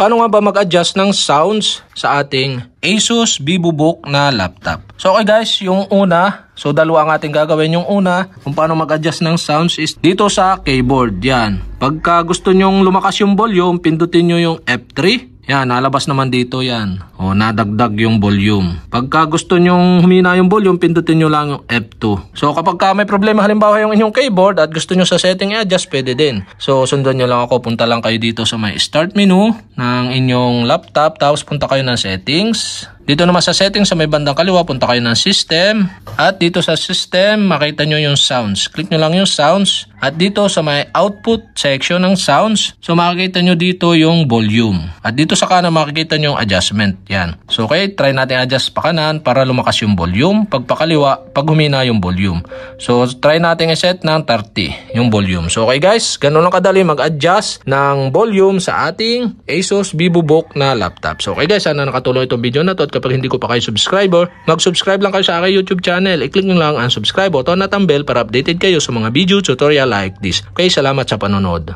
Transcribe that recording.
paano nga ba mag-adjust ng sounds sa ating Asus VivoBook na laptop? So okay guys, yung una, so dalawa ang ating gagawin. Yung una, kung paano mag-adjust ng sounds is dito sa keyboard. Yan. Pagka gusto nyong lumakas yung volume, pindutin nyo yung F3. Yan, nalabas naman dito yan. O, nadagdag yung volume. Pagka gusto nyong humina yung volume, pindutin nyo lang yung F2. So, kapag may problema halimbawa yung inyong keyboard at gusto nyo sa setting i-adjust, pwede din. So, sundan nyo lang ako. Punta lang kayo dito sa may start menu ng inyong laptop. Tapos, punta kayo ng settings. Dito naman sa settings sa may bandang kaliwa, punta kayo ng system. At dito sa system, makita nyo yung sounds. Click nyo lang yung sounds. At dito sa may output section ng sounds, so makikita nyo dito yung volume. At dito sa kanan, makikita nyo yung adjustment. Yan. So okay, try natin adjust pa kanan para lumakas yung volume. Pag pakaliwa, pag humina yung volume. So try natin i-set ng 30 yung volume. So okay guys, ganun lang kadali mag-adjust ng volume sa ating Asus VivoBook na laptop. So okay guys, sana nakatulong itong video na to. At kapag hindi ko pa kayo subscriber, mag-subscribe lang kayo sa aking YouTube channel. I-click nyo lang ang subscribe button at ang bell para updated kayo sa mga video tutorial like this. Okay, salamat sa panonood.